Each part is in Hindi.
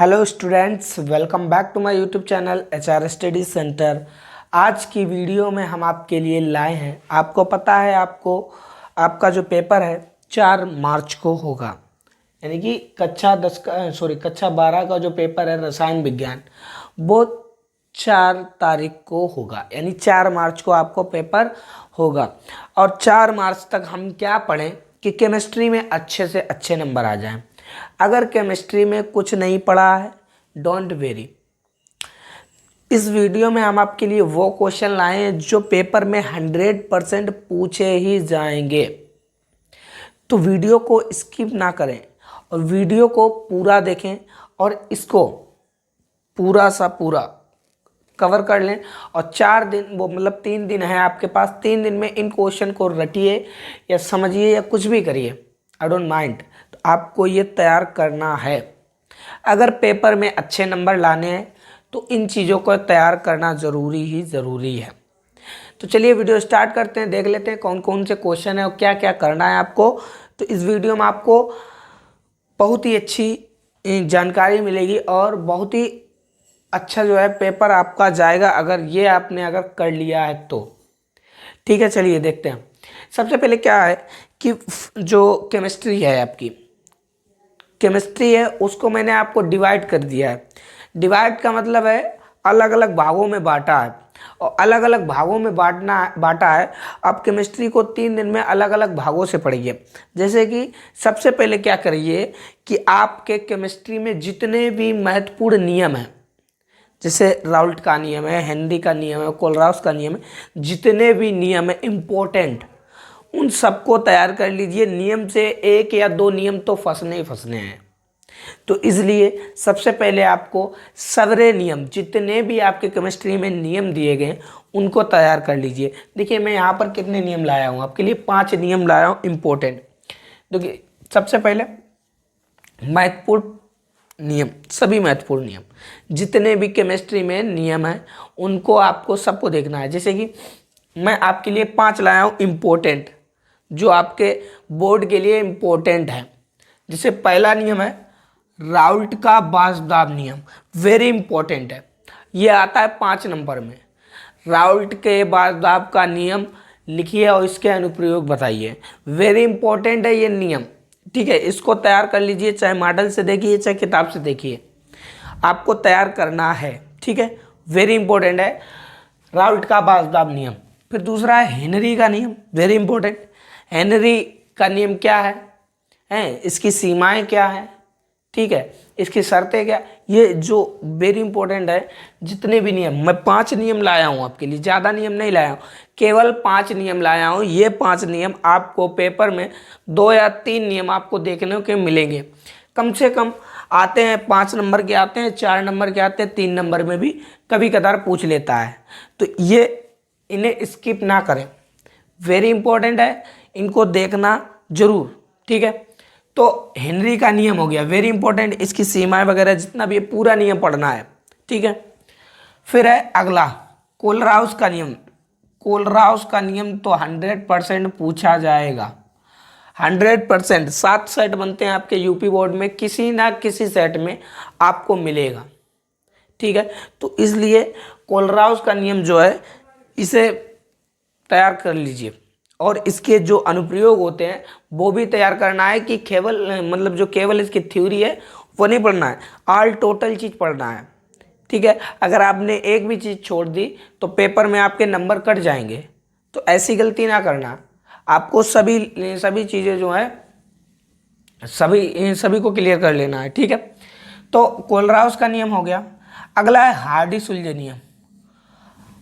Hello students, welcome back to my YouTube channel HR study centre. आज की वीडियो में हम आपके लिए लाए हैं, आपको पता है आपका जो पेपर है 4 मार्च को होगा, यानी कि कक्षा 12 का जो पेपर है रसायन विज्ञान, वो 4 तारीख को होगा, यानी 4 मार्च को आपको पेपर होगा। और 4 मार्च तक हम क्या पढ़ें कि केमिस्ट्री में अच्छे से अच्छे नंबर आ जाएं। अगर केमिस्ट्री में कुछ नहीं पढ़ा है, डोंट वेरी, इस वीडियो में हम आपके लिए वो क्वेश्चन लाए हैं जो पेपर में 100% पूछे ही जाएंगे। तो वीडियो को स्किप ना करें और वीडियो को पूरा देखें और इसको पूरा कवर कर लें। और 4 दिन, वो मतलब 3 दिन है आपके पास, 3 दिन में इन क्वेश्चन को रटिए या समझिए या कुछ भी करिए, आई डोंट माइंड। तो आपको ये तैयार करना है। अगर पेपर में अच्छे नंबर लाने हैं तो इन चीज़ों को तैयार करना ज़रूरी है। तो चलिए वीडियो स्टार्ट करते हैं, देख लेते हैं कौन कौन से क्वेश्चन है और क्या क्या करना है आपको। तो इस वीडियो में आपको बहुत ही अच्छी जानकारी मिलेगी और बहुत ही अच्छा जो है पेपर आपका जाएगा, अगर कर लिया है तो। ठीक है, चलिए देखते हैं। सबसे पहले क्या है कि जो केमिस्ट्री है उसको मैंने आपको डिवाइड कर दिया है। डिवाइड का मतलब है अलग अलग भागों में बांटा है, और अलग अलग भागों में बांटा है। आप केमिस्ट्री को 3 दिन में अलग अलग भागों से पढ़िए। जैसे कि सबसे पहले क्या करिए कि आपके केमिस्ट्री में जितने भी महत्वपूर्ण नियम हैं, जैसे राउल्ट का नियम है, हेनरी का नियम है, कोलराउस का नियम है, जितने भी नियम है इम्पोर्टेंट, उन सबको तैयार कर लीजिए। नियम से 1 या 2 नियम तो फंसने ही फंसने हैं। तो इसलिए सबसे पहले आपको सारे नियम, जितने भी आपके केमिस्ट्री में नियम दिए गए उनको तैयार कर लीजिए। देखिए मैं यहाँ पर कितने नियम लाया हूँ आपके लिए, 5 नियम लाया हूँ इम्पोर्टेंट। देखिए सबसे पहले महत्वपूर्ण नियम, सभी महत्वपूर्ण नियम, जितने भी केमिस्ट्री में नियम हैं उनको आपको सबको देखना है। जैसे कि मैं आपके लिए 5 लाया हूँ इम्पोर्टेंट, जो आपके बोर्ड के लिए इम्पोर्टेंट है। जैसे पहला नियम है राउल्ट का बासदाब नियम, वेरी इंपॉर्टेंट है, ये आता है 5 नंबर में। राउल्ट के बासदाब का नियम लिखिए और इसके अनुप्रयोग बताइए। वेरी इंपॉर्टेंट है ये नियम, ठीक है। इसको तैयार कर लीजिए, चाहे मॉडल से देखिए चाहे किताब से देखिए, आपको तैयार करना है, ठीक है। वेरी इंपॉर्टेंट है राउल्ट का बासदाब नियम। फिर दूसरा है हेनरी का नियम, वेरी इंपॉर्टेंट। हेनरी का नियम क्या है, इसकी सीमाएं क्या है, ठीक है, इसकी शर्तें क्या, ये जो वेरी इंपॉर्टेंट है। जितने भी नियम, मैं 5 नियम लाया हूँ आपके लिए, ज़्यादा नियम नहीं लाया हूँ, केवल 5 नियम लाया हूँ। ये 5 नियम आपको पेपर में 2 या 3 नियम आपको देखने के मिलेंगे। कम से कम आते हैं 5 नंबर के, आते हैं 4 नंबर के, आते हैं 3 नंबर में भी कभी कदार पूछ लेता है। तो ये इन्हें स्किप ना करें, वेरी इंपॉर्टेंट है, इनको देखना जरूर, ठीक है। तो हेनरी का नियम हो गया, वेरी इंपॉर्टेंट, इसकी सीमाएं वगैरह जितना भी है पूरा नियम पढ़ना है, ठीक है। फिर है अगला कोलराउस का नियम। कोलराउस का नियम तो 100% पूछा जाएगा, 100%। 7 सेट बनते हैं आपके यूपी बोर्ड में, किसी ना किसी सेट में आपको मिलेगा, ठीक है। तो इसलिए कोलराउस का नियम जो है इसे तैयार कर लीजिए, और इसके जो अनुप्रयोग होते हैं वो भी तैयार करना है। कि केवल इसकी थ्योरी है वो नहीं पढ़ना है, ऑल टोटल चीज़ पढ़ना है, ठीक है। अगर आपने एक भी चीज़ छोड़ दी तो पेपर में आपके नंबर कट जाएंगे, तो ऐसी गलती ना करना। आपको सभी चीज़ें जो है सभी को क्लियर कर लेना है, ठीक है। तो कोलराउस का नियम हो गया। अगला है हार्डी सुलझे नियम।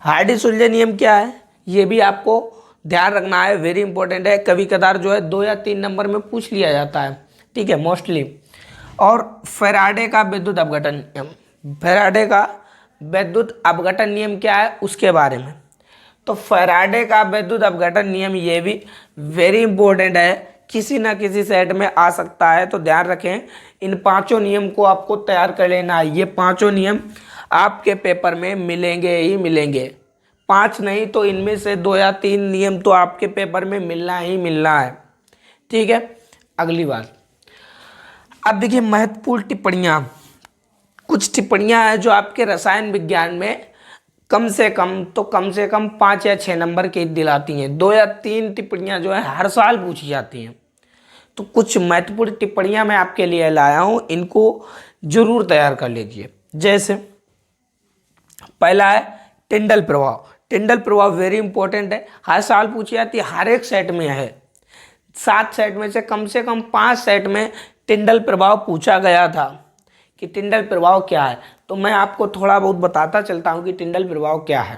हार्डी सुलझे नियम क्या है, ये भी आपको ध्यान रखना है, वेरी इंपॉर्टेंट है। कभी कदार जो है 2 या 3 नंबर में पूछ लिया जाता है, ठीक है, मोस्टली। और फैराडे का विद्युत अपघटन नियम, फैराडे का विद्युत अपघटन नियम क्या है उसके बारे में। तो फैराडे का विद्युत अपघटन नियम ये भी वेरी इंपॉर्टेंट है, किसी ना किसी सेट में आ सकता है, तो ध्यान रखें। इन 5 नियम को आपको तैयार कर लेना है। ये 5 नियम आपके पेपर में मिलेंगे ही मिलेंगे, 5 नहीं तो इनमें से 2 या 3 नियम तो आपके पेपर में मिलना ही मिलना है, ठीक है। अगली बात, अब देखिए महत्वपूर्ण टिप्पणियां। कुछ टिप्पणियां हैं जो आपके रसायन विज्ञान में कम से कम 5 या 6 नंबर के दिलाती हैं। 2 या 3 टिप्पणियां जो है हर साल पूछी जाती हैं। तो कुछ महत्वपूर्ण टिप्पणियां मैं आपके लिए लाया हूं, इनको जरूर तैयार कर लीजिए। जैसे पहला है टिंडल प्रभाव। टिंडल प्रभाव वेरी इंपॉर्टेंट है, हर साल पूछी जाती है, हर एक सेट में है। 7 सेट में से कम 5 सेट में टिंडल प्रभाव पूछा गया था कि टिंडल प्रभाव क्या है। तो मैं आपको थोड़ा बहुत बताता चलता हूं कि टिंडल प्रभाव क्या है।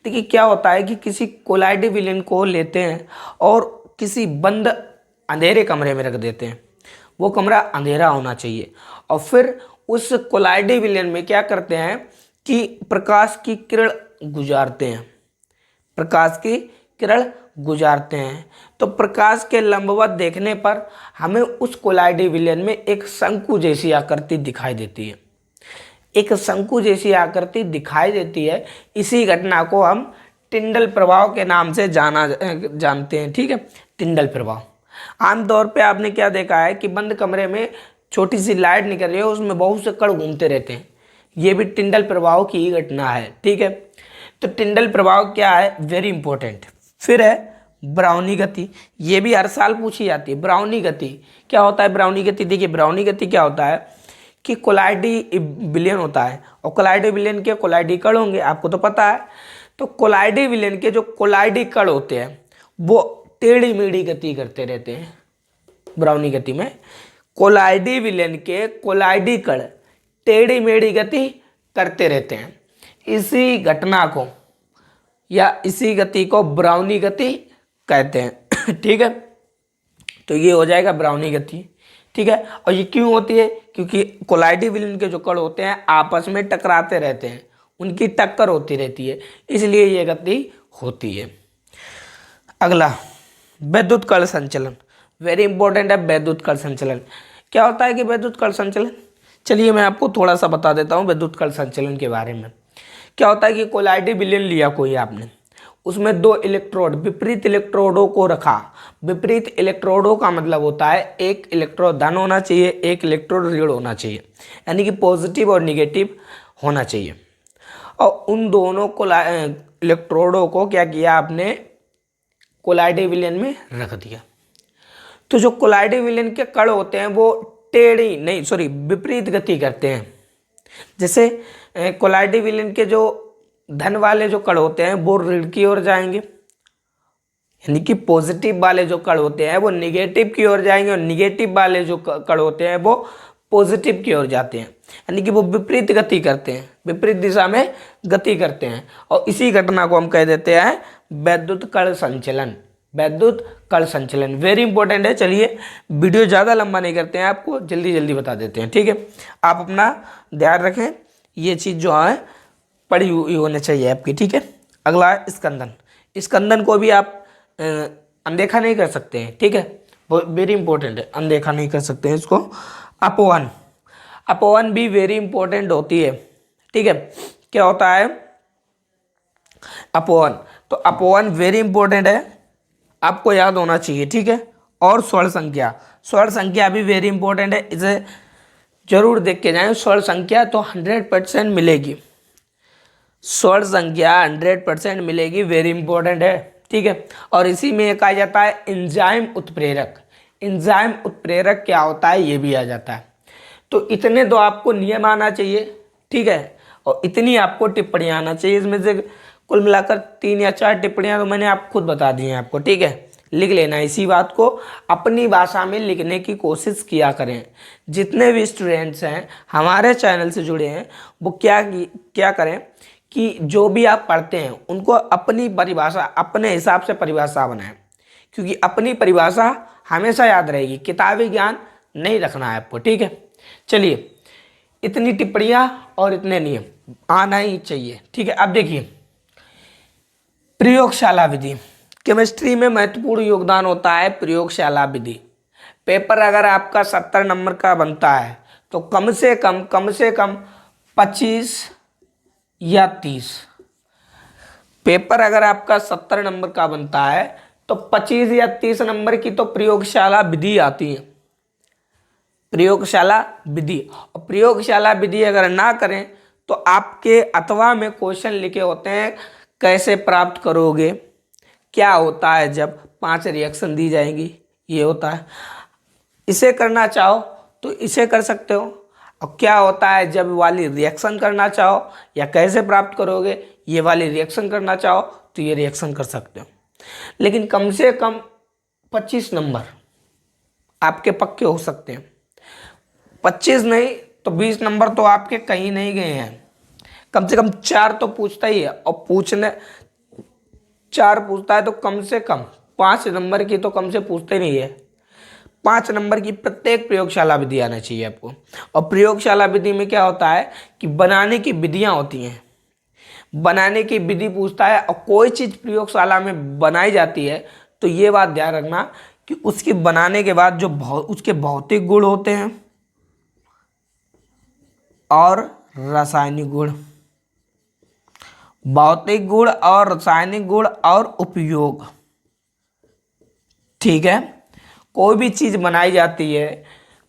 देखिए क्या होता है कि किसी कोलाइडी विलेन को लेते हैं और किसी बंद अंधेरे कमरे में रख देते हैं। वो कमरा अंधेरा होना चाहिए और फिर उस कोलाइडी विलेन में क्या करते हैं कि प्रकाश की किरण गुजारते हैं। प्रकाश की किरण गुजारते हैं तो प्रकाश के लंबवत देखने पर हमें उस कोलाइडी विलेन में एक शंकु जैसी आकृति दिखाई देती है। एक शंकु जैसी आकृति दिखाई देती है। इसी घटना को हम टिंडल प्रभाव के नाम से जानते हैं। ठीक है, टिंडल प्रभाव। आमतौर पे आपने क्या देखा है कि बंद कमरे में छोटी सी लाइट निकल रही है, उसमें बहुत से कण घूमते रहते हैं। ये भी टिंडल प्रभाव की ही घटना है। ठीक है, तो टिंडल प्रभाव क्या है, वेरी इंपॉर्टेंट। फिर है ब्राउनी गति, ये भी हर साल पूछी जाती है। ब्राउनी गति क्या होता है? ब्राउनी गति, देखिए ब्राउनी गति क्या होता है कि कोलाइडी विलेन होता है और कोलाइडी विलेन के कोलाइडी कण होंगे, आपको तो पता है। तो कोलाइडी विलेन के जो कोलाइडी कण होते हैं वो टेढ़ी मेढ़ी गति करते रहते हैं। ब्राउनी गति में कोलाइडी विलेन के कोलाइडी कण टेढ़ी मेढ़ी गति करते रहते हैं। इसी घटना को या इसी गति को ब्राउनी गति कहते हैं। ठीक है, तो ये हो जाएगा ब्राउनी गति। ठीक है, और ये क्यों होती है? क्योंकि कोलाइडी विलेन के जो कण होते हैं आपस में टकराते रहते हैं, उनकी टक्कर होती रहती है, इसलिए ये गति होती है। अगला वैद्युत कण संचलन, वेरी इंपॉर्टेंट है। वैद्युत कण संचलन क्या होता है कि वैद्युत कण संचलन, चलिए मैं आपको थोड़ा सा बता देता हूँ वैद्युत कण संचलन के बारे में। क्या होता है कि कोलाइडी विलेन लिया कोई आपने, उसमें 2 इलेक्ट्रोड विपरीत इलेक्ट्रोडों को रखा। विपरीत इलेक्ट्रोडों का मतलब होता है एक इलेक्ट्रोड धन होना चाहिए, एक इलेक्ट्रोड ऋण होना चाहिए, यानी कि पॉजिटिव और निगेटिव होना चाहिए। और उन दोनों इलेक्ट्रोडों को क्या किया आपने, कोलाइडी विलेन में रख दिया। तो जो कोलाइडी विलेन के कण होते हैं वो विपरीत गति करते हैं। जैसे कोलाइडी विलेन के जो धन वाले जो कण होते हैं वो ऋण की ओर जाएंगे, यानी कि पॉजिटिव वाले जो कण होते हैं वो निगेटिव की ओर जाएंगे, और निगेटिव वाले जो कण होते हैं वो पॉजिटिव की ओर जाते हैं, यानी कि वो विपरीत गति करते हैं, विपरीत दिशा में गति करते हैं। और इसी घटना को हम कह देते हैं वैद्युत कण संचलन। वैद्युत कण संचलन वेरी इंपॉर्टेंट है। चलिए वीडियो ज़्यादा लंबा नहीं करते हैं, आपको जल्दी जल्दी बता देते हैं। ठीक है, आप अपना ध्यान रखें, ये चीज़ जो है पढ़ी हुई होनी चाहिए आपकी। ठीक है, अगला है स्कंदन। स्कंदन को भी आप अनदेखा नहीं कर सकते हैं। ठीक है, वेरी इंपॉर्टेंट है, अनदेखा नहीं कर सकते हैं इसको। अपवन, अपवन भी वेरी इंपॉर्टेंट होती है। ठीक है, क्या होता है अपवन? तो अपवन वेरी इंपॉर्टेंट है, आपको याद होना चाहिए। ठीक है, और स्वर्ण संख्या, स्वर्ण संख्या भी वेरी इंपॉर्टेंट है, इसे जरूर देख के जाएं। स्वर्ण संख्या तो 100% मिलेगी, स्वर्ण संख्या 100% मिलेगी, वेरी इंपॉर्टेंट है। ठीक है, और इसी में एक आ जाता है एंजाइम उत्प्रेरक। एंजाइम उत्प्रेरक क्या होता है ये भी आ जाता है। तो इतने दो आपको नियम आना चाहिए। ठीक है, और इतनी आपको टिप्पणियाँ आना चाहिए। इसमें से कुल मिलाकर 3 या 4 टिप्पणियाँ तो मैंने आप खुद बता दी हैं आपको। ठीक है, लिख लेना, इसी बात को अपनी भाषा में लिखने की कोशिश किया करें। जितने भी स्टूडेंट्स हैं हमारे चैनल से जुड़े हैं वो क्या करें कि जो भी आप पढ़ते हैं उनको अपनी परिभाषा, अपने हिसाब से परिभाषा बनाएं, क्योंकि अपनी परिभाषा हमेशा याद रहेगी, किताबी ज्ञान नहीं रखना है आपको। ठीक है, चलिए इतनी टिप्पणियाँ और इतने नियम आना ही चाहिए। ठीक है, अब देखिए प्रयोगशाला विधि, केमिस्ट्री में महत्वपूर्ण योगदान होता है प्रयोगशाला विधि। पेपर अगर आपका 70 नंबर का बनता है तो कम से कम 25 या 30, पेपर अगर आपका 70 नंबर का बनता है तो 25 या 30 नंबर की तो प्रयोगशाला विधि आती है। प्रयोगशाला विधि। और प्रयोगशाला विधि अगर ना करें तो आपके अथवा में क्वेश्चन लिखे होते हैं कैसे प्राप्त करोगे, क्या होता है जब 5 रिएक्शन दी जाएंगी, ये होता है। इसे करना चाहो तो इसे कर सकते हो, और क्या होता है जब वाली रिएक्शन करना चाहो या कैसे प्राप्त करोगे ये वाली रिएक्शन करना चाहो तो ये रिएक्शन कर सकते हो। लेकिन कम से कम 25 नंबर आपके पक्के हो सकते हैं। 25 नहीं तो 20 नंबर तो आपके कहीं नहीं गए हैं। कम से कम 4 तो पूछता ही है, और पूछने 4 पूछता है तो कम से कम 5 नंबर की तो कम से पूछते ही नहीं है। 5 नंबर की प्रत्येक प्रयोगशाला विधि आना चाहिए आपको। और प्रयोगशाला विधि में क्या होता है कि बनाने की विधियां होती हैं, बनाने की विधि पूछता है। और कोई चीज़ प्रयोगशाला में बनाई जाती है तो ये बात ध्यान रखना कि उसकी बनाने के बाद जो उसके भौतिक गुण होते हैं और रासायनिक गुण, भौतिक गुण और रासायनिक गुण और उपयोग, ठीक है। कोई भी चीज़ बनाई जाती है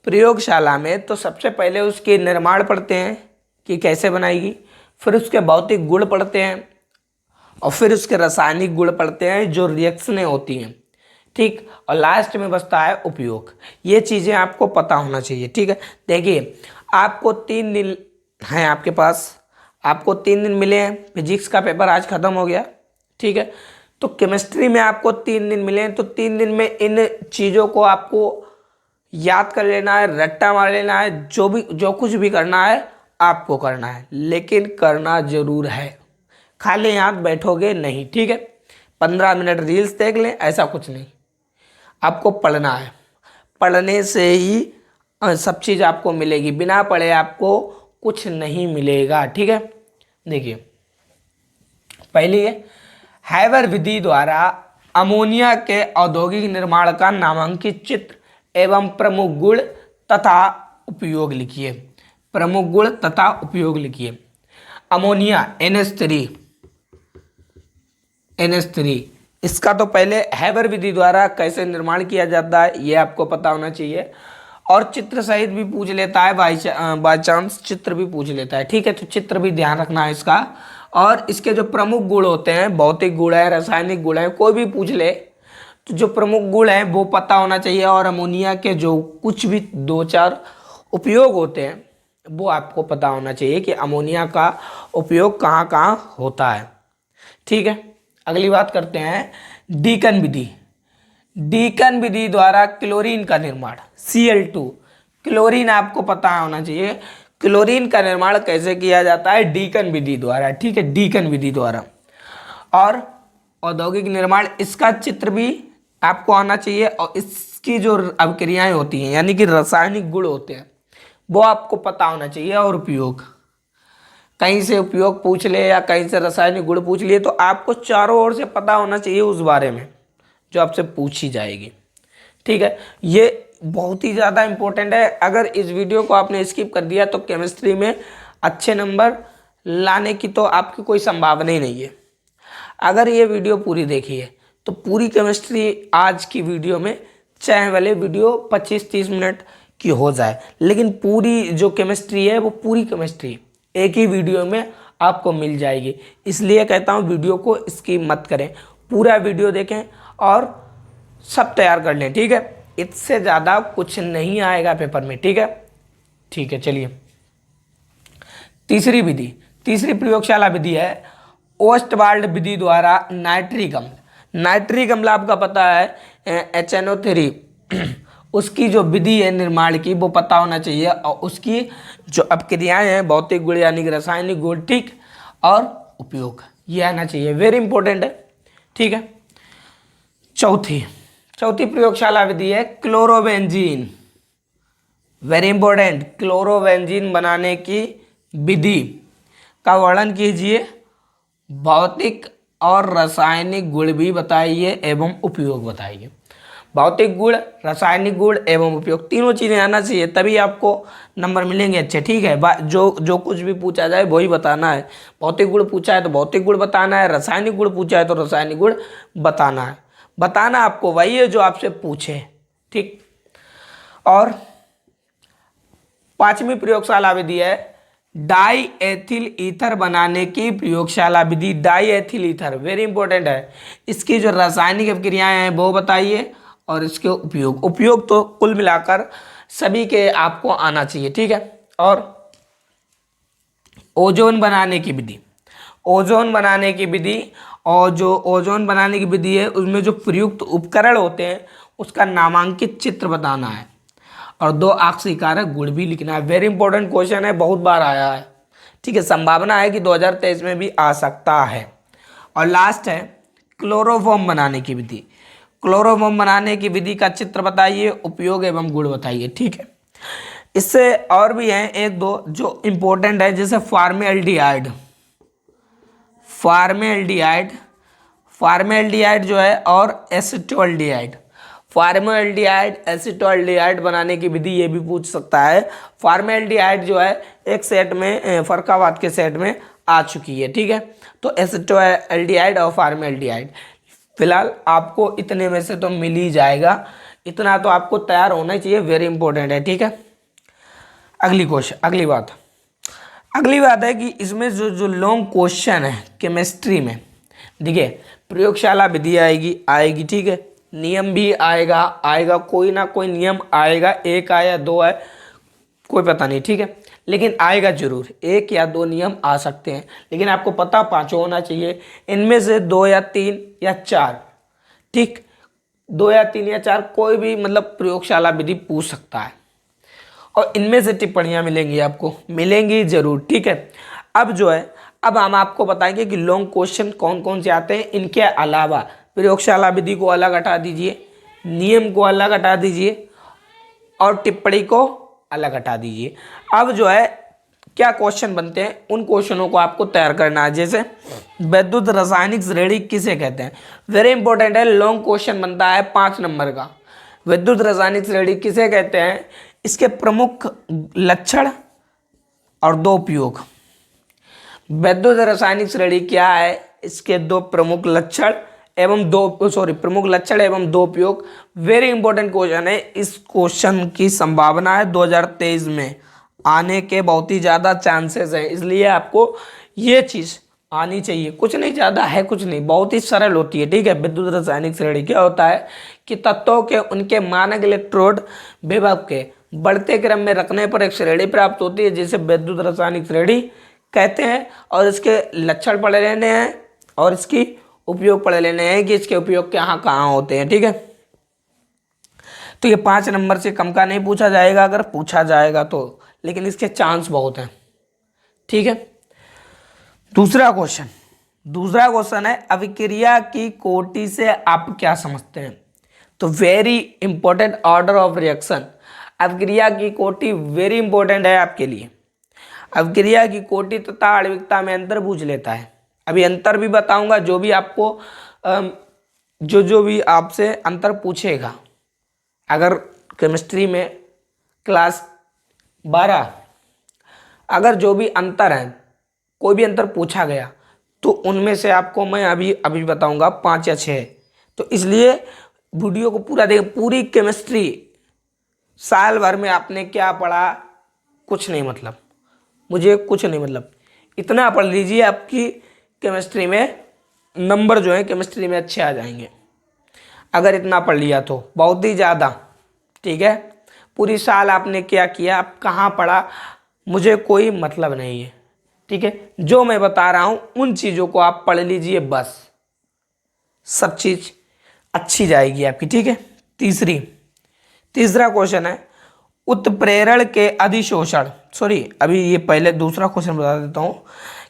प्रयोगशाला में तो सबसे पहले उसके निर्माण पढ़ते हैं कि कैसे बनाएगी, फिर उसके भौतिक गुण पढ़ते हैं, और फिर उसके रासायनिक गुण पढ़ते हैं जो रिएक्शनें होती हैं, ठीक। और लास्ट में बचता है उपयोग। ये चीज़ें आपको पता होना चाहिए, ठीक है। देखिए आपको 3 दिन हैं आपके पास, आपको 3 दिन मिले हैं। फिजिक्स का पेपर आज ख़त्म हो गया, ठीक है। तो केमिस्ट्री में आपको 3 दिन मिले हैं, तो 3 दिन में इन चीज़ों को आपको याद कर लेना है, रट्टा मार लेना है, जो कुछ भी करना है आपको करना है, लेकिन करना जरूर है। खाली हाथ बैठोगे नहीं, ठीक है। 15 मिनट रील्स देख लें ऐसा कुछ नहीं, आपको पढ़ना है। पढ़ने से ही सब चीज़ आपको मिलेगी, बिना पढ़े आपको कुछ नहीं मिलेगा, ठीक है। देखिए पहली है हैबर विधि द्वारा अमोनिया के औद्योगिक निर्माण का नामांकित चित्र एवं प्रमुख गुण तथा उपयोग लिखिए। प्रमुख गुण तथा उपयोग लिखिए। अमोनिया NH3, इसका तो पहले हैबर विधि द्वारा कैसे निर्माण किया जाता है ये आपको पता होना चाहिए। और चित्र सहित भी पूछ लेता है, बाई चांस चित्र भी पूछ लेता है, ठीक है। तो चित्र भी ध्यान रखना है इसका। और इसके जो प्रमुख गुण होते हैं, भौतिक गुण है, रासायनिक गुण है, कोई भी पूछ ले तो जो प्रमुख गुण है वो पता होना चाहिए। और अमोनिया के जो कुछ भी 2-4 उपयोग होते हैं वो आपको पता होना चाहिए कि अमोनिया का उपयोग कहाँ कहाँ होता है, ठीक है। अगली बात करते हैं डीकन विधि। डीकन विधि द्वारा क्लोरीन का निर्माण Cl2, क्लोरीन आपको पता होना चाहिए। क्लोरीन का निर्माण कैसे किया जाता है? डीकन विधि द्वारा, ठीक है, डीकन विधि द्वारा। और औद्योगिक निर्माण, इसका चित्र भी आपको आना चाहिए। और इसकी जो अभिक्रियाएं होती हैं यानी कि रासायनिक गुण होते हैं वो आपको पता होना चाहिए। और उपयोग, कहीं से उपयोग पूछ ले या कहीं से रासायनिक गुण पूछ लिए तो आपको चारों ओर से पता होना चाहिए उस बारे में जो आपसे पूछी जाएगी, ठीक है। ये बहुत ही ज़्यादा इम्पोर्टेंट है। अगर इस वीडियो को आपने स्किप कर दिया तो केमिस्ट्री में अच्छे नंबर लाने की तो आपकी कोई संभावना ही नहीं है। अगर ये वीडियो पूरी देखी है तो पूरी केमिस्ट्री आज की वीडियो में, चाहे वाले वीडियो 25-30 मिनट की हो जाए, लेकिन पूरी जो केमिस्ट्री है वो पूरी केमिस्ट्री एक ही वीडियो में आपको मिल जाएगी। इसलिए कहता हूँ वीडियो को स्किप मत करें, पूरा वीडियो देखें और सब तैयार कर लें, ठीक है। इससे ज़्यादा कुछ नहीं आएगा पेपर में, ठीक है। ठीक है, चलिए तीसरी विधि, तीसरी प्रयोगशाला विधि है ओस्टवाल्ड विधि द्वारा नाइट्रिक अम्ल। नाइट्रिक अम्ल आपका पता है HNO3, उसकी जो विधि है निर्माण की वो पता होना चाहिए। और उसकी जो अपक्रियाएं हैं, भौतिक गुण यानी कि रासायनिक गुण, ठीक, और उपयोग, ये आना चाहिए, वेरी इंपॉर्टेंट है, ठीक है। चौथी प्रयोगशाला विधि है क्लोरोबेंजीन, वेरी इंपॉर्टेंट। क्लोरोबेंजीन बनाने की विधि का वर्णन कीजिए, भौतिक और रासायनिक गुण भी बताइए एवं उपयोग बताइए। भौतिक गुण, रासायनिक गुण एवं उपयोग, तीनों चीज़ें आना चाहिए, तभी आपको नंबर मिलेंगे अच्छे, ठीक है। जो कुछ भी पूछा जाए वही बताना है। भौतिक गुण पूछा है तो भौतिक गुण बताना है, रासायनिक गुण पूछा है तो रासायनिक गुण बताना है। बताना आपको वही है जो आपसे पूछे, ठीक। और पांचवी प्रयोगशाला विधि है डाई एथिल ईथर बनाने की प्रयोगशाला विधि। Diethyl ether very important है। इसकी जो रासायनिक अभिक्रियाएं हैं वो बताइए और इसके उपयोग तो कुल मिलाकर सभी के आपको आना चाहिए, ठीक है। और ओजोन बनाने की विधि, ओजोन बनाने की विधि, और जो ओजोन बनाने की विधि है उसमें जो प्रयुक्त उपकरण होते हैं उसका नामांकित चित्र बताना है और 2 ऑक्सीकारक गुण भी लिखना है। वेरी इंपॉर्टेंट क्वेश्चन है, बहुत बार आया है, ठीक है। संभावना है कि 2023 में भी आ सकता है। और लास्ट है क्लोरोफॉर्म बनाने की विधि। क्लोरोफॉर्म बनाने की विधि का चित्र बताइए, उपयोग एवं गुण बताइए, ठीक है। इससे और भी हैं 1-2 जो इंपॉर्टेंट है, जैसे फार्मेल्डिहाइड, फार्मेल्डिहाइड, फार्मेल्डिहाइड जो है, और एसिटोल्डिहाइड। फार्मेल्डिहाइड, एसिटोल्डिहाइड बनाने की विधि ये भी पूछ सकता है। फार्मेल्डिहाइड जो है एक सेट में फरकाबाद के सेट में आ चुकी है, ठीक है। तो एसिटोल्डिहाइड और फार्मेल्डिहाइड फिलहाल आपको इतने में से तो मिल ही जाएगा, इतना तो आपको तैयार होना ही चाहिए, वेरी इंपॉर्टेंट है, ठीक है। अगली बात है कि इसमें जो लॉन्ग क्वेश्चन है केमिस्ट्री में, देखिए प्रयोगशाला विधि आएगी, ठीक है। नियम भी आएगा, कोई ना कोई नियम आएगा, 1 आया 2 आए कोई पता नहीं, ठीक है, लेकिन आएगा जरूर। 1 या 2 नियम आ सकते हैं, लेकिन आपको पता 5 होना चाहिए। इनमें से 2 या 3 या 4, ठीक, 2 या 3 या 4 कोई भी मतलब प्रयोगशाला विधि पूछ सकता है और इनमें से टिप्पणियां मिलेंगी, आपको मिलेंगी जरूर, ठीक है। अब हम आपको बताएंगे कि लॉन्ग क्वेश्चन कौन कौन से आते हैं। इनके अलावा प्रयोगशाला विधि को अलग हटा दीजिए, नियम को अलग हटा दीजिए और टिप्पणी को अलग हटा दीजिए। अब क्या क्वेश्चन बनते हैं उन क्वेश्चनों को आपको तैयार करना है। जैसे वैद्युत रासायनिक श्रेणी किसे कहते हैं, वेरी इंपॉर्टेंट है, लॉन्ग क्वेश्चन बनता है 5 नंबर का। वैद्युत रासायनिक श्रेणी किसे कहते हैं, इसके प्रमुख लक्षण और 2 उपयोग। वैद्युत रासायनिक श्रेणी क्या है, इसके 2 प्रमुख लक्षण एवं 2 उपयोग। वेरी इंपॉर्टेंट क्वेश्चन है। इस क्वेश्चन की संभावना है 2023 में आने के बहुत ही ज़्यादा चांसेस है, इसलिए आपको ये चीज़ आनी चाहिए। कुछ नहीं, ज़्यादा है कुछ नहीं, बहुत ही सरल होती है, ठीक है। विद्युत रासायनिक श्रेणी क्या होता है कि तत्वों के उनके मानक इलेक्ट्रोड विभव के बढ़ते क्रम में रखने पर एक श्रेणी प्राप्त होती है, जिसे विद्युत रासायनिक श्रेणी कहते हैं। और इसके लक्षण पढ़ लेने हैं और इसकी उपयोग पढ़ लेने हैं कि इसके उपयोग कहाँ कहाँ होते हैं, ठीक है। तो ये 5 नंबर से कम का नहीं पूछा जाएगा, अगर पूछा जाएगा तो, लेकिन इसके चांस बहुत हैं, ठीक है। दूसरा क्वेश्चन है अभिक्रिया की कोटि से आप क्या समझते हैं। तो very important, order of reaction, अभिक्रिया की कोटि वेरी इंपॉर्टेंट है आपके लिए। अभिक्रिया की कोटि तथा आणविकता में अंतर पूछ लेता है। अभी अंतर भी बताऊंगा, जो भी आपको जो भी आपसे अंतर पूछेगा, अगर केमिस्ट्री में क्लास 12 अगर जो भी अंतर है, कोई भी अंतर पूछा गया तो उनमें से आपको मैं अभी बताऊंगा 5 या 6। तो इसलिए वीडियो को पूरा देखें। पूरी केमिस्ट्री साल भर में आपने क्या पढ़ा, कुछ नहीं मतलब, मुझे कुछ नहीं मतलब, इतना पढ़ लीजिए, आपकी केमिस्ट्री में नंबर जो है केमिस्ट्री में अच्छे आ जाएंगे। अगर इतना पढ़ लिया तो बहुत ही ज़्यादा, ठीक है। पूरी साल आपने क्या किया, आप कहाँ पढ़ा, मुझे कोई मतलब नहीं है, ठीक है। जो मैं बता रहा हूँ उन चीज़ों को आप पढ़ लीजिए, बस सब चीज़ अच्छी जाएगी आपकी, ठीक है। तीसरा क्वेश्चन है उत्प्रेरण के अधिशोषण, अभी ये पहले दूसरा क्वेश्चन बता देता हूँ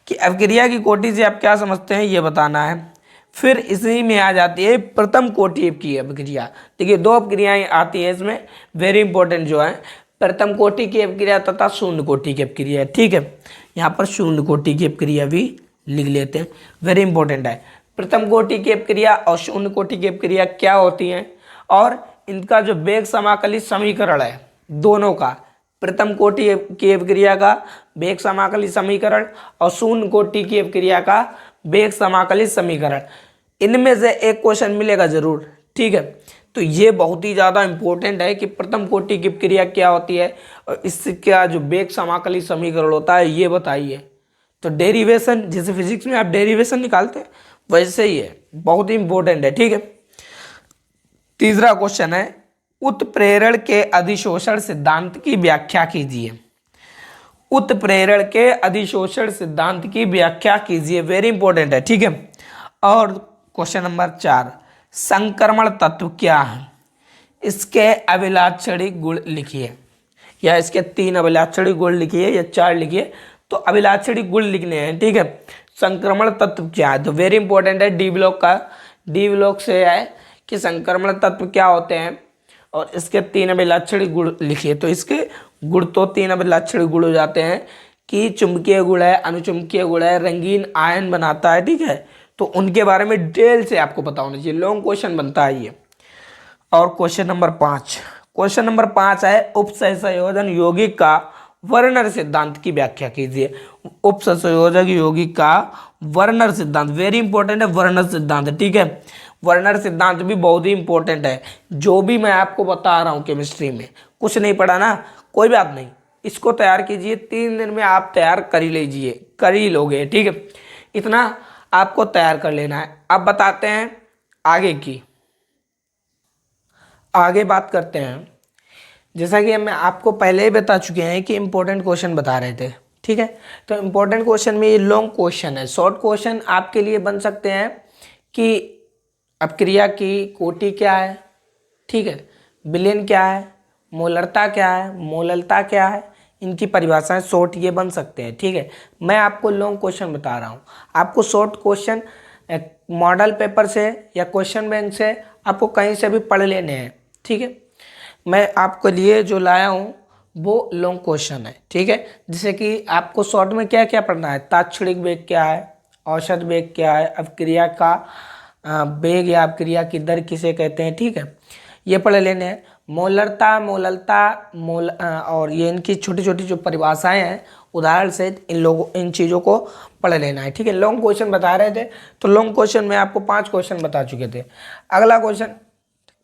कि अभिक्रिया की कोटि से आप क्या समझते हैं, ये बताना है। फिर इसी में आ जाती है प्रथम कोटि की अभिक्रिया। देखिए 2 अभिक्रियाएं आती हैं इसमें, वेरी इंपॉर्टेंट जो है, प्रथम कोटि की अभिक्रिया तथा शून्य कोटि की अभिक्रिया, ठीक है। यहाँ पर शून्य कोटि की अभिक्रिया भी लिख लेते हैं, वेरी इंपॉर्टेंट है। प्रथम कोटि की अभिक्रिया और शून्य कोटि की अभिक्रिया क्या होती हैं और इनका जो वेग समाकलित समीकरण है दोनों का, प्रथम कोटि की अभिक्रिया का वेग समाकलित समीकरण और शून्य कोटि की अभिक्रिया का वेग समाकलित समीकरण, इनमें से एक क्वेश्चन मिलेगा जरूर, ठीक है। तो ये बहुत ही ज़्यादा इंपॉर्टेंट है कि प्रथम कोटि की क्रिया क्या होती है और इसका जो वेग समाकली समीकरण होता है ये बताइए। तो डेरिवेशन, जैसे फिजिक्स में आप डेरिवेशन निकालते हैं वैसे ही है, बहुत ही इंपॉर्टेंट है, ठीक है। तीसरा क्वेश्चन है, उत्प्रेरण के अधिशोषण सिद्धांत की व्याख्या कीजिए। उत्प्रेरण के अधिशोषण सिद्धांत की व्याख्या कीजिए, वेरी इंपॉर्टेंट है, ठीक है। और क्वेश्चन नंबर 4, संक्रमण तत्व क्या है, इसके अभिलाक्षणिक गुण लिखिए, या इसके 3 अभिलाक्षणिक गुण लिखिए या 4 लिखिए। तो अभिलाक्षणिक गुण लिखने हैं, ठीक है। संक्रमण तत्व क्या है, तो वेरी इंपॉर्टेंट है, डी ब्लॉक का, डी ब्लॉक से है कि संक्रमण तत्व क्या होते हैं और इसके 3 अभिलाक्षणिक गुण लिखिए। तो इसके गुण तो 3 अभिलाक्षणिक गुण हो जाते हैं कि चुंबकीय गुण है, अनुचुंबकीय गुण है, रंगीन आयन बनाता है, ठीक है। तो उनके बारे में डिटेल से आपको पता होना चाहिए, लॉन्ग क्वेश्चन बनता है ये। और क्वेश्चन नंबर 5, क्वेश्चन नंबर 5 है, उपसंयोजन यौगिक का वर्नर सिद्धांत की व्याख्या कीजिए। उपसंयोजक यौगिक का वर्नर सिद्धांत, वेरी इंपॉर्टेंट है वर्नर सिद्धांत, ठीक है। वर्नर सिद्धांत भी बहुत ही इंपॉर्टेंट है, जो भी मैं आपको बता रहा हूँ केमिस्ट्री में, कुछ नहीं पढ़ा ना, कोई बात नहीं, इसको तैयार कीजिए, 3 दिन में आप तैयार कर ही लीजिए, कर ही लोगे, ठीक है। इतना आपको तैयार कर लेना है। अब बताते हैं आगे की, आगे बात करते हैं। जैसा कि मैं आपको पहले ही बता चुके हैं कि इंपॉर्टेंट क्वेश्चन बता रहे थे, ठीक है। तो इंपॉर्टेंट क्वेश्चन में ये लॉन्ग क्वेश्चन है, शॉर्ट क्वेश्चन आपके लिए बन सकते हैं कि अपक्रिया की कोटि क्या है, ठीक है, विलयन क्या है, मोलरता क्या है, मोललता क्या है, इनकी परिभाषाएं शॉर्ट ये बन सकते हैं, ठीक है। मैं आपको लॉन्ग क्वेश्चन बता रहा हूँ, आपको शॉर्ट क्वेश्चन मॉडल पेपर से या क्वेश्चन बैंक से आपको कहीं से भी पढ़ लेने हैं, ठीक है। मैं आपके लिए जो लाया हूँ वो लॉन्ग क्वेश्चन है, ठीक है। जैसे कि आपको शॉर्ट में क्या क्या पढ़ना है, तात्क्षणिक वेग क्या है, औसत वेग क्या है, अपक्रिया का वेग या अपक्रिया की दर किसे कहते हैं, ठीक है, ये पढ़ लेने हैं। मोलरता, मोललता, और ये इनकी छोटी छोटी जो परिभाषाएं हैं उदाहरण से इन चीज़ों को पढ़ लेना है, ठीक है। लॉन्ग क्वेश्चन बता रहे थे, तो लॉन्ग क्वेश्चन में आपको 5 क्वेश्चन बता चुके थे। अगला क्वेश्चन,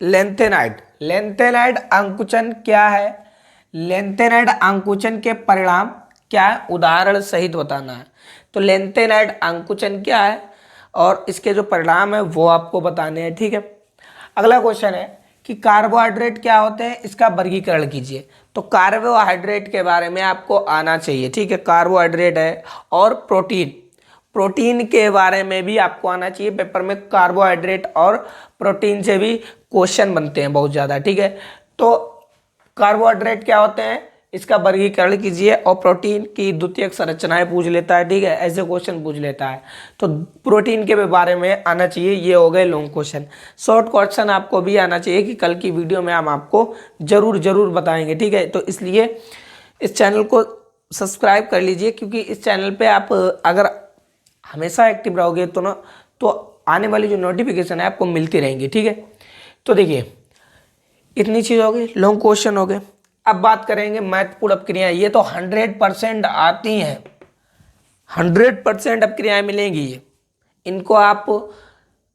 लेंथेनाइड, लेंथेनाइड अंकुचन क्या है, लेंथेनाइड अंकुचन के परिणाम क्या है, उदाहरण सहित बताना है। तो लेंथेनाइड अंकुचन क्या है और इसके जो परिणाम है वो आपको बताने हैं, ठीक है। अगला क्वेश्चन है कि कार्बोहाइड्रेट क्या होते हैं, इसका वर्गीकरण कीजिए। तो कार्बोहाइड्रेट के बारे में आपको आना चाहिए, ठीक है। कार्बोहाइड्रेट है और प्रोटीन, प्रोटीन के बारे में भी आपको आना चाहिए पेपर में। कार्बोहाइड्रेट और प्रोटीन से भी क्वेश्चन बनते हैं बहुत ज़्यादा, ठीक है। तो कार्बोहाइड्रेट क्या होते हैं, इसका वर्गीकरण कीजिए, और प्रोटीन की द्वितीयक संरचनाएं पूछ लेता है, ठीक है, ऐसे क्वेश्चन पूछ लेता है। तो प्रोटीन के बारे में आना चाहिए, ये हो गए लॉन्ग क्वेश्चन। शॉर्ट क्वेश्चन आपको भी आना चाहिए कि कल की वीडियो में हम आपको जरूर बताएंगे, ठीक है। तो इसलिए इस चैनल को सब्सक्राइब कर लीजिए, क्योंकि इस चैनल पर आप अगर हमेशा एक्टिव रहोगे तो ना, तो आने वाली जो नोटिफिकेशन है आपको मिलती रहेंगी, ठीक है। तो देखिए इतनी चीज़ हो गई, लॉन्ग क्वेश्चन हो गए। अब बात करेंगे महत्वपूर्ण अपक्रियाएं, ये तो 100% आती हैं, 100% अपक्रियाएं मिलेंगी ये, इनको आप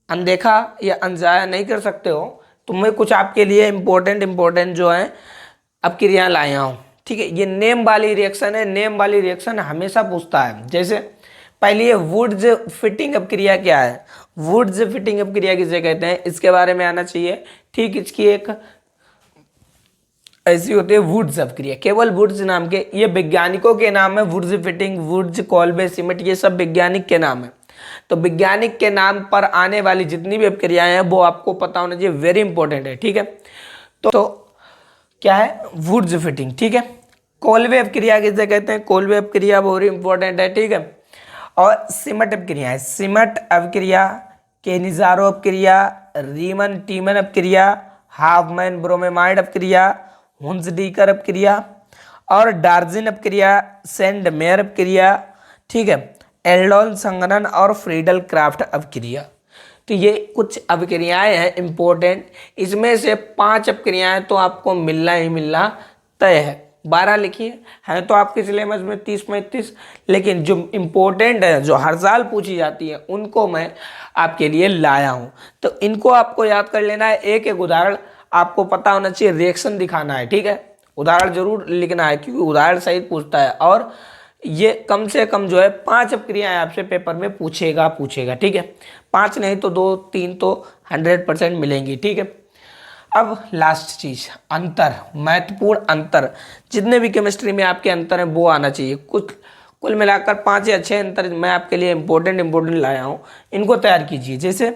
अनदेखा या अनजाया नहीं कर सकते हो। तो मैं कुछ आपके लिए इम्पोर्टेंट जो है अपक्रियाएं लाया हूँ, ठीक है। ये नेम वाली रिएक्शन है, नेम वाली रिएक्शन हमेशा पूछता है। जैसे पहले ये वुड्स फिटिंग अपक्रिया क्या है, वुड्स फिटिंग अपक्रिया किसे कहते हैं, इसके बारे में आना चाहिए, ठीक। इसकी एक ऐसी होती है वुड्स अपक्रिया, केवल वुड्स नाम के, ये वैज्ञानिकों के नाम है, वुड्स फिटिंग, वुड्स, कॉल्बे, सिमेट, ये सब वैज्ञानिक के नाम है। तो वैज्ञानिक के नाम पर आने वाली जितनी भी अपक्रियाएं हैं वो आपको पता होना चाहिए, वेरी इंपॉर्टेंट है, ठीक है। तो क्या है, वुड्स फिटिंग, ठीक है। कॉल्बे अपक्रिया किसे कहते हैं, कॉल्बे अपक्रिया वेरी इंपॉर्टेंट है, ठीक है। और सिमट अपक्रिया है, सिमट अपक्रिया, केनिज़ारो अपक्रिया, रीमन टीमन अपक्रिया, हाफमैन ब्रोमेमाइड अपक्रिया, हुंसडीकर अपक्रिया और डार्जिन अपक्रिया, सेंडमेयर अपक्रिया, ठीक है, एल्डोल संघनन और फ्रीडल क्राफ्ट अपक्रिया। तो ये कुछ अपक्रियाएं हैं इंपॉर्टेंट, इसमें से 5 अपक्रियाएं तो आपको मिलना ही मिलना तय है, 12 लिखिए। हैं तो आपके सिलेबस में 30-35, लेकिन जो इम्पोर्टेंट है, जो हर साल पूछी जाती है, उनको मैं आपके लिए लाया हूँ। तो इनको आपको याद कर लेना है। एक एक उदाहरण आपको पता होना चाहिए, रिएक्शन दिखाना है, ठीक है। उदाहरण जरूर लिखना है क्योंकि उदाहरण सहित पूछता है, और ये कम से कम जो है 5 अपक्रियाएं आपसे पेपर में पूछेगा, ठीक है। 5 नहीं तो 2-3 तो 100% मिलेंगी, ठीक है। अब लास्ट चीज, अंतर, महत्वपूर्ण अंतर, जितने भी केमिस्ट्री में आपके अंतर हैं वो आना चाहिए। कुल मिलाकर 5 या 6 अंतर मैं आपके लिए इंपॉर्टेंट लाया हूँ, इनको तैयार कीजिए। जैसे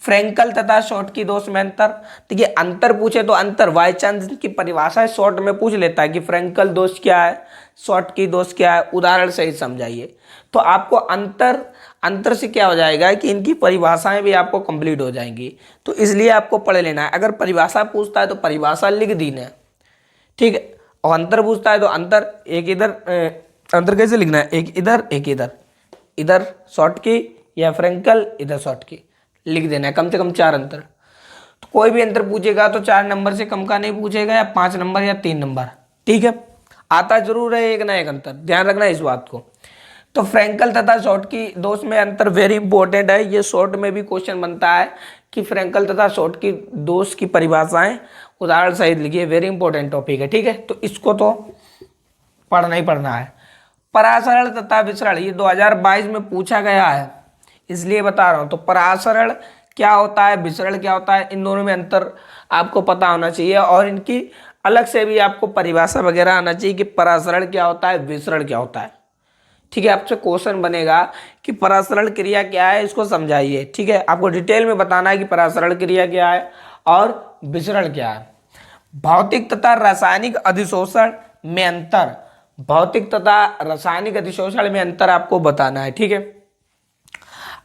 फ्रैंकल तथा शॉर्टकी दोष में अंतर। देखिए अंतर पूछे तो अंतर बाई चांस की परिभाषा शॉर्ट में पूछ लेता है कि फ्रैंकल दोष क्या है, शॉर्टकी दोष क्या है, उदाहरण सहित समझाइए। तो आपको अंतर से क्या हो जाएगा कि इनकी परिभाषाएं भी आपको कंप्लीट हो जाएंगी। तो इसलिए आपको पढ़ लेना है। अगर परिभाषा पूछता है तो परिभाषा लिख देना है, ठीक है। और अंतर पूछता है तो अंतर एक इधर, अंतर कैसे लिखना है, एक इधर एक इधर, इधर शॉर्टकी या फ्रैंकल, इधर शॉर्टकी लिख देना है। कम से कम 4 अंतर। तो कोई भी अंतर पूछेगा तो 4 नंबर से कम का नहीं पूछेगा, या 5 नंबर या 3 नंबर, ठीक है। आता जरूर है एक ना एक अंतर, ध्यान रखना इस बात को। तो फ्रैंकल तथा शॉर्टकी दोष में अंतर वेरी इंपॉर्टेंट है। ये शॉर्ट में भी क्वेश्चन बनता है कि फ्रैंकल तथा शॉर्टकी दोष की परिभाषाएं उदाहरण सहित लिखिए, वेरी इंपॉर्टेंट टॉपिक है, ठीक है। तो इसको तो पढ़ना ही पढ़ना है। परासरण तथा विसरण, ये 2022 में पूछा गया है, इसलिए बता रहा हूं। तो परासरण क्या होता है, विसरण क्या होता है, इन दोनों में अंतर आपको पता होना चाहिए, और इनकी अलग से भी आपको परिभाषा वगैरह आना चाहिए कि परासरण क्या होता है, विसरण क्या होता है, ठीक है। आपसे क्वेश्चन बनेगा कि परासरण क्रिया क्या है, इसको समझाइए, ठीक है। आपको डिटेल में बताना है कि परासरण क्रिया क्या है और विसरण क्या है। भौतिक तथा रासायनिक अधिशोषण में अंतर, भौतिक तथा रासायनिक अधिशोषण में अंतर आपको बताना है, ठीक है।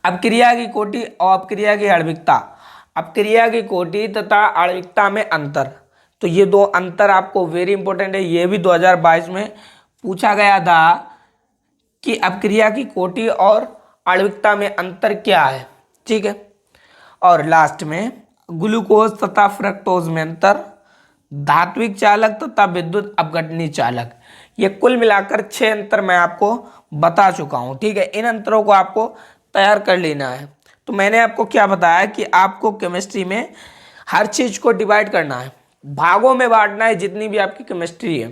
अपक्रिया की कोटि और अपक्रिया की आणविकता, अपक्रिया की कोटि तथा आणविकता में अंतर। तो ये 2 अंतर आपको वेरी इंपॉर्टेंट है। ये भी 2022 में पूछा गया था कि अपक्रिया की कोटि और आणविकता में अंतर क्या है, ठीक है। और लास्ट में ग्लूकोज तथा फ्रक्टोज में अंतर, धात्विक चालक तथा विद्युत अपघटनी चालक। ये कुल मिलाकर 6 अंतर मैं आपको बता चुका हूं, ठीक है। इन अंतरों को आपको तैयार कर लेना है। तो मैंने आपको क्या बताया कि आपको केमिस्ट्री में हर चीज को डिवाइड करना है, भागों में बांटना है, जितनी भी आपकी केमिस्ट्री है।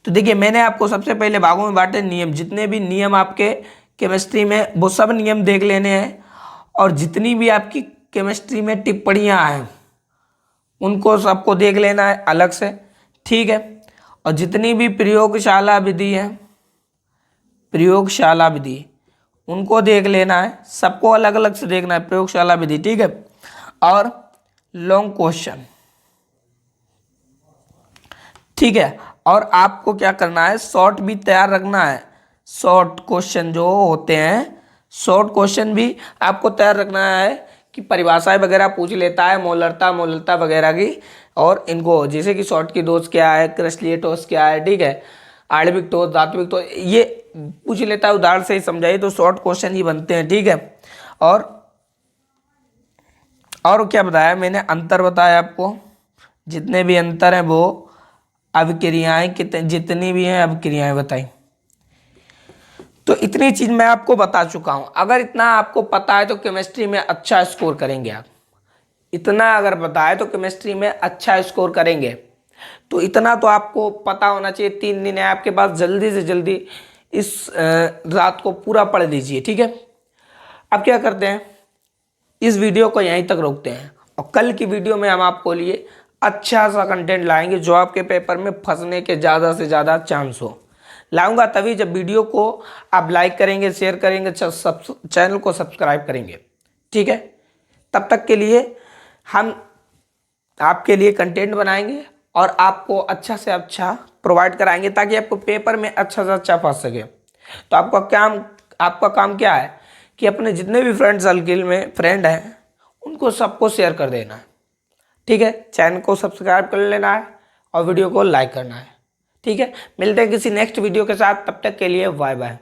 तो देखिए मैंने आपको सबसे पहले भागों में बांटे नियम, जितने भी नियम आपके केमिस्ट्री में वो सब नियम देख लेने हैं, और जितनी भी आपकी केमिस्ट्री में टिप्पणियां हैं उनको सबको देख लेना है अलग से, ठीक है। और जितनी भी प्रयोगशाला विधि है, प्रयोगशाला विधि, उनको देख लेना है, सबको अलग अलग से देखना है प्रयोगशाला विधि, ठीक है। और लॉन्ग क्वेश्चन, ठीक है। और आपको क्या करना है, शॉर्ट भी तैयार रखना है। शॉर्ट क्वेश्चन जो होते हैं, शॉर्ट क्वेश्चन भी आपको तैयार रखना है कि परिभाषाएं वगैरह पूछ लेता है, मोलरता वगैरह की, और इनको जैसे कि शॉर्ट की डोज क्या है, क्रिस्टलीय ठोस क्या है, ठीक है, आणविक ठोस, धात्विक ठोस, ये पूछ लेता है, उदाहरण से ही समझाइए। तो शॉर्ट क्वेश्चन ही बनते हैं, ठीक है। और क्या बताया मैंने, अंतर बताया आपको, जितने भी अंतर हैं वो अभिक्रियाएं, कितने जितनी भी हैं अभिक्रियाएं बताई। तो इतनी चीज मैं आपको बता चुका हूं। अगर इतना आपको पता है तो केमिस्ट्री में अच्छा स्कोर करेंगे आप। इतना अगर पता है तो केमिस्ट्री में अच्छा स्कोर करेंगे। तो इतना तो आपको पता होना चाहिए। 3 दिन है आपके पास, जल्दी से जल्दी इस रात को पूरा पढ़ लीजिए, ठीक है। अब क्या करते हैं, इस वीडियो को यहीं तक रोकते हैं, और कल की वीडियो में हम आपको लिए अच्छा सा कंटेंट लाएंगे जो आपके पेपर में फंसने के ज़्यादा से ज़्यादा चांस हो। लाऊंगा तभी जब वीडियो को आप लाइक करेंगे, शेयर करेंगे, चैनल को सब्सक्राइब करेंगे, ठीक है। तब तक के लिए हम आपके लिए कंटेंट बनाएंगे और आपको अच्छा से अच्छा प्रोवाइड कराएंगे, ताकि आपको पेपर में अच्छा से अच्छा फंस सके। तो आपका काम क्या है कि अपने जितने भी फ्रेंड सर्किल में फ्रेंड हैं उनको सबको शेयर कर देना है, ठीक है। चैनल को सब्सक्राइब कर लेना है और वीडियो को लाइक करना है, ठीक है। मिलते हैं किसी नेक्स्ट वीडियो के साथ, तब तक के लिए बाय बाय।